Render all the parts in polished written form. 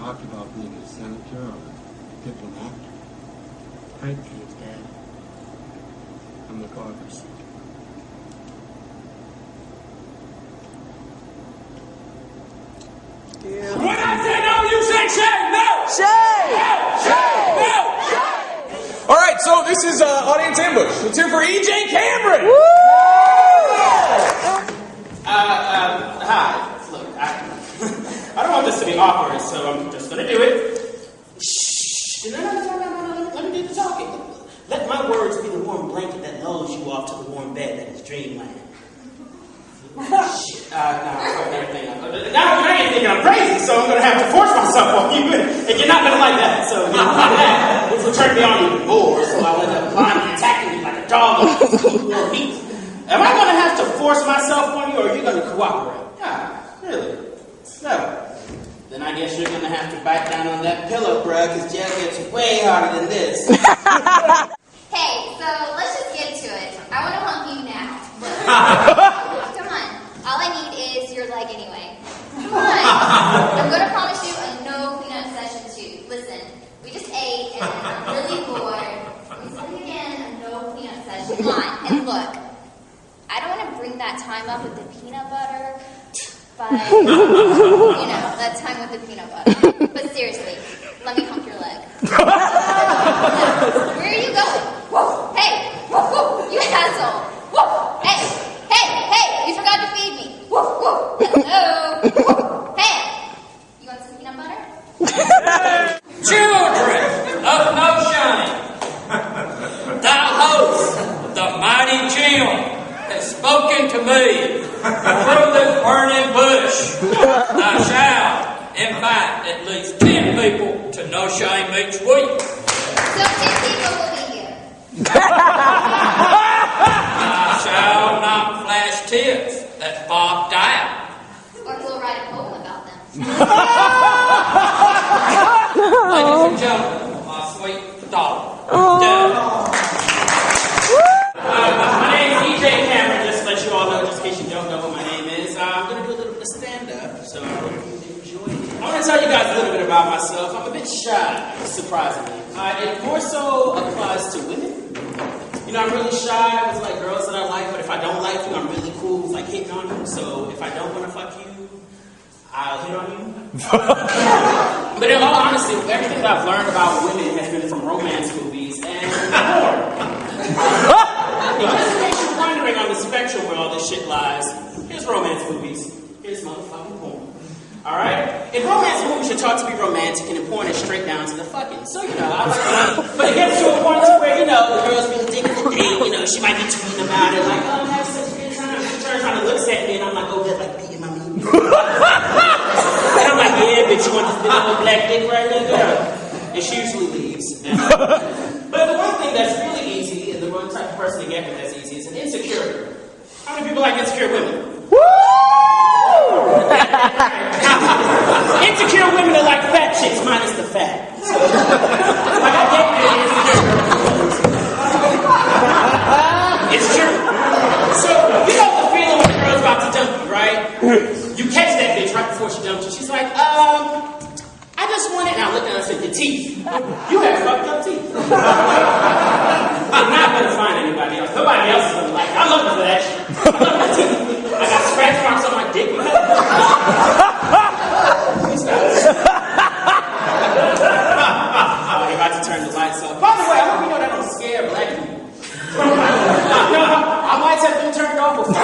talked about being a senator or a diplomat? Pipe dreams, Dad. I'm the Garvers. Yeah. When I say no, you say Shay! No! Shay! No! All right, so this is Audience Ambush. Let's hear for E.J. Cameron! Woo! Hi. Look, I don't want this to be awkward, so I'm just gonna do it. Shh. No. Let me do the talking. Let my words be the warm blanket that lulls you off to the warm bed that is dreamland. Shit. Fuck everything. Now you're thinking I'm crazy, so I'm gonna have to force myself on you, and you're not gonna like that. So that, which will turn me on even more. So I'll end up climbing, attacking you like a dog or meat. Am I gonna have to force myself on you, or are you gonna cooperate? Really? No. Then I guess you're gonna have to bite down on that pillow, bruh, because jail gets way harder than this. Hey, so let's just get to it. I want to hump you now. Come on. All I need is your leg anyway. Come on. I'm going to promise you a no cleanup session too. Listen, we just ate and I'm really bored. Let me say it again, a no cleanup session. Come on. And look, I don't want to bring that time up with the peanut butter, but, that time with the peanut butter. But seriously, let me hump your leg. Where are you going? Whoa, hey, whoa, you asshole. Whoa, hey, you forgot to feed me. Whoa, hello. Whoa, hey, you want some peanut butter? Children of No Shame, thy host, the mighty Jim, has spoken to me through this burning bush. I shall invite at least 10 people to No Shame each week. So 10 people will be here. I shall not flash tips that Bob died. Or we'll write a poem about them. Ladies and gentlemen, my sweet daughter. My name's E.J. Cameron, just to let you all know, just in case you don't know what my name is. I'm going to do a little bit of stand-up, so I hope you enjoy it. I want to tell you guys a little bit about myself. I'm a bit shy, surprisingly. It more so applies to women. I'm really shy with like girls that I like, but if I don't like you, I'm really cool with like hitting on you. So if I don't want to fuck you, I'll hit on you. But in all honesty, everything that I've learned about women has been from romance movies and porn. Just in case you're wondering on the spectrum where all this shit lies, here's romance movies. Here's motherfucking porn. Alright? In romance movies, you're taught to be romantic, and in porn, it's straight down to the fucking. So, I like but it gets to a point where, the girl's really digging the date, she might be tweeting about it, like, oh, have such a good time. She turns around and looks at me, and I'm like, oh, that's like beating my meat. And I'm like, yeah, bitch, you want this big old black dick right there, girl? And she usually leaves. But the one thing that's really easy, and the one type of person to get with that's easy, is an insecurity. How many people like insecure women? Insecure women are like fat chicks minus the fat. So, like I get it's true. So, you know the feeling when the girl's about to dump you, right? You catch that bitch right before she dumps you. She's like, I just want it. And I looked at her and said, your teeth. You have fucked up teeth. I'm not going to find anybody else. Nobody else is going to like it. I love you for that shit. I love my teeth. I got scratch marks on my dick. You're about to turn the lights off. By the way, I hope you know that don't scare black people. No, our lights have been turned off before.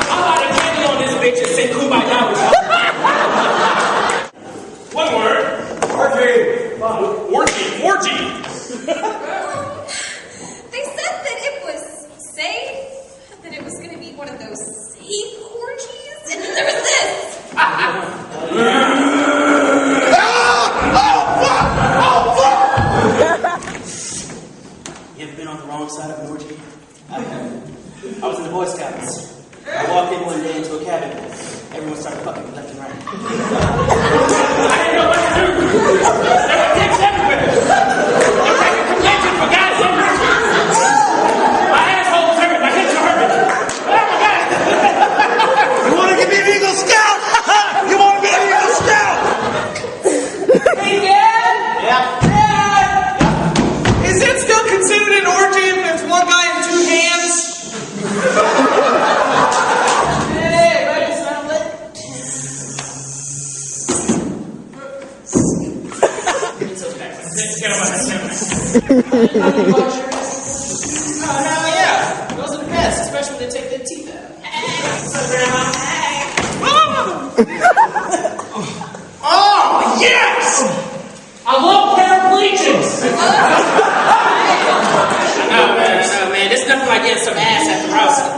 I'm out of candy on this bitch and say kumbaya with her. One word. Orgy. They said that it was safe, that it was going to be one of those safe orgies, and then there was this. You ever been on the wrong side of an orgy? I was in the Boy Scouts. I walked in one day into a cabin. Everyone started fucking me left and right. I didn't know what to do. There were dicks everywhere. It's like a convention for guys and girls. My asshole was hurt. My hips were hurting. Oh, hell yeah. Those are the best, especially when they take their teeth out. Oh, yes! I love paraplegics! No, man. There's nothing like getting some ass at the Rousey.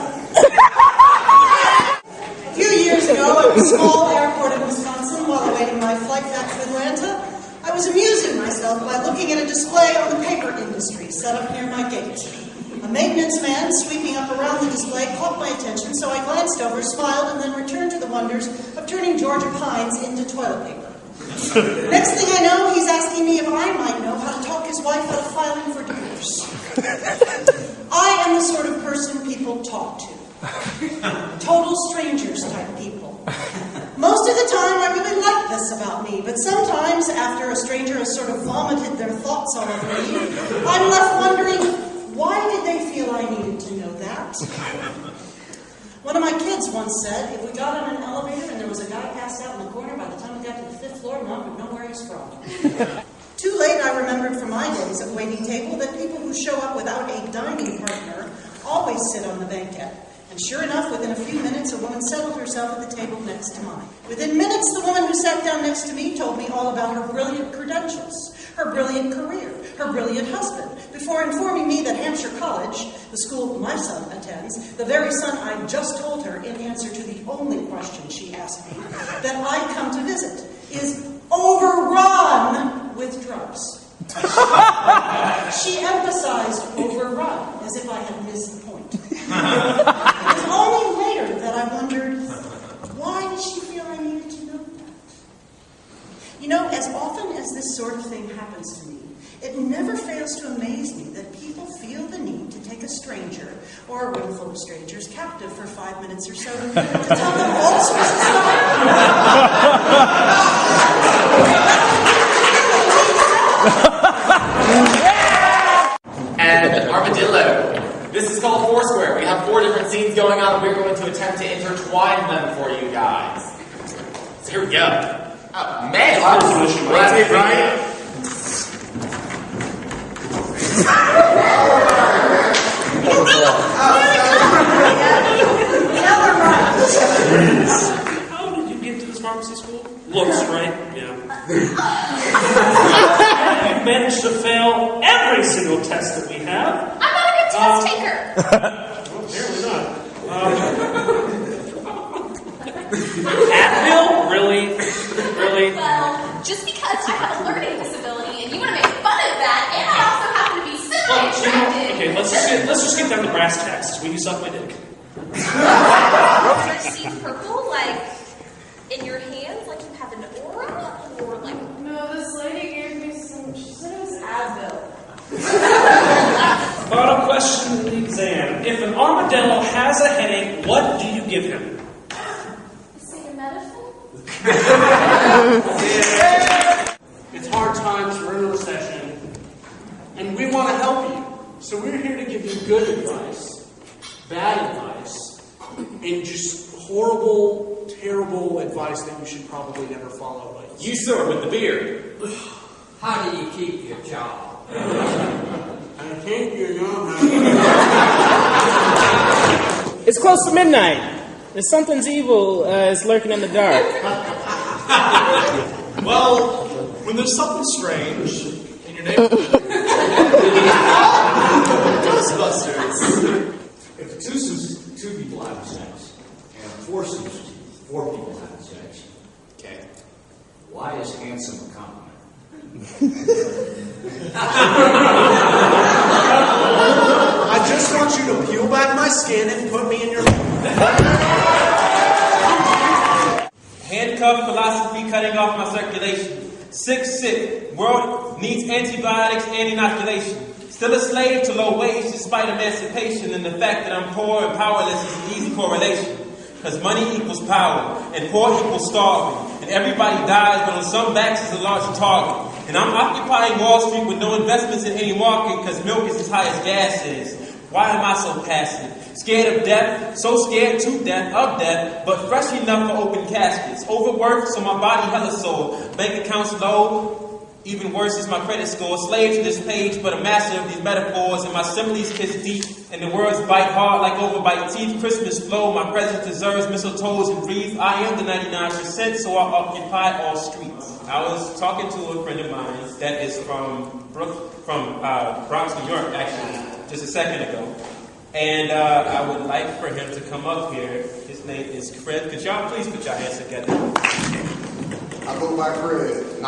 A few years ago, at a small airport in Wisconsin, while awaiting my flight back to Atlanta, I was amusing myself by looking at a display on the paper industry set up near my gate. A maintenance man sweeping up around the display caught my attention, so I glanced over, smiled, and then returned to the wonders of turning Georgia pines into toilet paper. Next thing I know, he's asking me if I might know how to talk his wife out of filing for divorce. I am the sort of person people talk to. Total strangers type people. Most of the time, I really like this about me, but sometimes, after a stranger has sort of vomited their thoughts all over me, I'm left wondering, why did they feel I needed to know that? One of my kids once said, if we got on an elevator and there was a guy passed out in the corner, by the time we got to the 5th floor, Mom would know where he's from. Too late, I remembered from my days at waiting table that people who show up without a dining partner always sit on the banquette. And sure enough, within a few minutes, a woman settled herself at the table next to mine. Within minutes, the woman who sat down next to me told me all about her brilliant credentials, her brilliant career, her brilliant husband, before informing me that Hampshire College, the school my son attends, the very son I just told her in answer to the only question she asked me, that I come to visit, is overrun with drugs. She emphasized overrun, as if I had missed the point. It was only later that I wondered, why did she feel I needed to know that? You know, as often as this sort of thing happens to me, it never fails to amaze me that people feel the need to take a stranger, or a room full of strangers, captive for 5 minutes or so to tell them all sorts of stuff. And Armadillo. This is called Foursquare. We have 4 different scenes going on, and we're going to attempt to intertwine them for you guys. So here we go. Oh, man, right, right? How did you get to this pharmacy school? Looks, right? Yeah. You managed to fail every single test that we have. I'm not a good test taker. Well, apparently not. Advil? Really? Really? Well, just because I have a learning disability and you want to make fun of that, and I also happen to be similarly attractive. Okay, let's just get down to brass tacks. Will you suck my dick? Are see purple, like in your hands, like you have an aura, or like? No, this lady gave me some. She said it was Advil. Final question in the exam. If an armadillo has a headache, what do you give him? Acetaminophen? It's hard times, we're in a recession, and we want to help you. So we're here to give you good advice, bad advice, and just horrible, terrible advice that you should probably never follow. Like You, sir, with the beard. How do you keep your job? I think you know how. It's close to midnight. There's something's evil is lurking in the dark. Well, when there's something strange in your neighborhood, Ghostbusters. If two people have sex, and four people have sex, Okay. why is handsome a compliment? I just want you to peel back my skin and put me in your. Handcuff philosophy cutting off my circulation. Sick. World needs antibiotics and inoculation. Still a slave to low wage despite emancipation. And the fact that I'm poor and powerless is an easy correlation. Because money equals power, and poor equals starving. And everybody dies, but on some backs is a large target. And I'm occupying Wall Street with no investments in any market because milk is as high as gas is. Why am I so passive? Scared of death, so scared to death, of death, but fresh enough for open caskets. Overworked, so my body hella sore. Bank accounts low, Even worse is my credit score. Slave to this page, but a master of these metaphors. And my similes kiss deep, and the words bite hard like overbite teeth. Christmas flow, my presence deserves mistletoes and wreaths. I am the 99%, so I occupy all streets. I was talking to a friend of mine that is from Bronx, New York, actually, just a second ago. And I would like for him to come up here. His name is Craig. Could y'all please put your hands together? I go by Craig.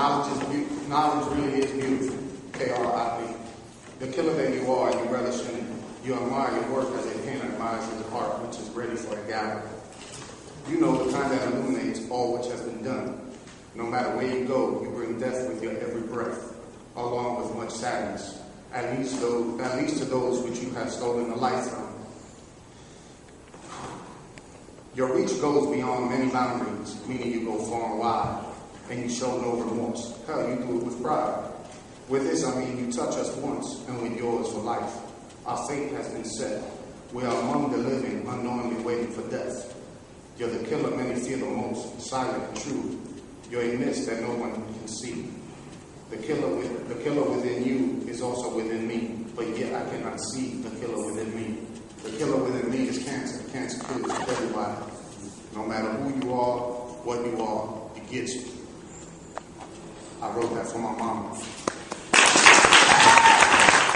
Knowledge really is beautiful. K-R-I-B. The killer that you are, you relish in it. You admire your work as a pen admires his heart, which is ready for a gallery. You know the kind that illuminates all which has been done. No matter where you go, you bring death with your every breath, along with much sadness, at least to those which you have stolen the life from. Your reach goes beyond many boundaries, meaning you go far and wide, and you show no remorse. Hell, you do it with pride. With this, I mean you touch us once, and with yours for life. Our fate has been set. We are among the living, unknowingly waiting for death. You're the killer many fear the most, silent and true. You're a mist that no one can see. The killer within you is also within me, but yet I cannot see the killer within me. The killer within me is cancer. Cancer kills everybody. No matter who you are, what you are, it gets you. I wrote that for my mama.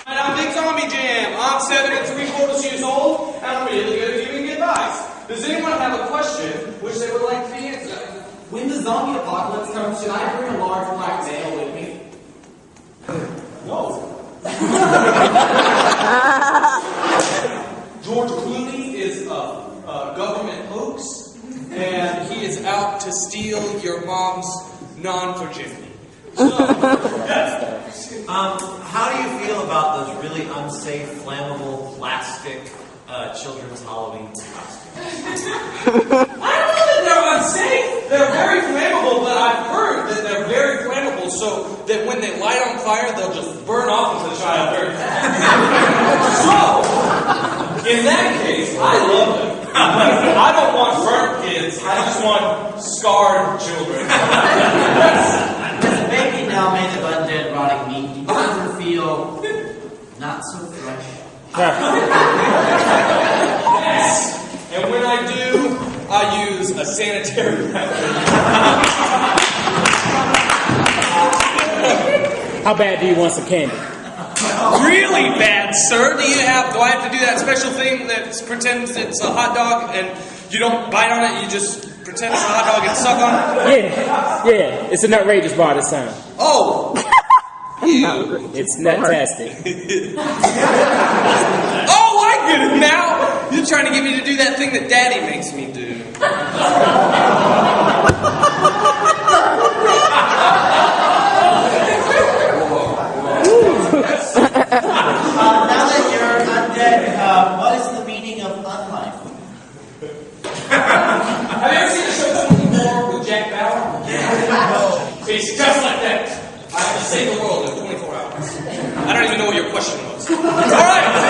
I'm Big Tommy Jam. I'm 7 3/4 years old, and I'm really good at giving advice. Does anyone have a question which they would like to be answered? When the zombie apocalypse comes, should I bring a large black male with me? No. George Clooney is a government hoax, and he is out to steal your mom's non-virginity. So, how do you feel about those really unsafe, flammable, plastic children's Halloween costumes? I don't know that they're unsafe. They're very flammable, but I've heard that they're very flammable, so that when they light on fire, they'll just burn off into the child very fast. So, in that case, I love them. I don't want burnt kids. I just want scarred children. As a baby now made of undead rotting meat, do you ever feel not so fresh? Yes. And when I do, I use a sanitary napkin. How bad do you want some candy? Really bad, sir. Do I have to do that special thing that pretends it's a hot dog and you don't bite on it, you just pretend it's a hot dog and suck on it? Yeah. It's an outrageous bar this time. Oh! It's fantastic. Oh, I get it now! You're trying to get me to do that thing that Daddy makes me do. Now that you're undead, what is the meaning of unlife? Have you ever seen the show 24 with Jack Bauer? Yeah. He's just like that. I have to save the world in 24 hours. I don't even know what your question was. All right.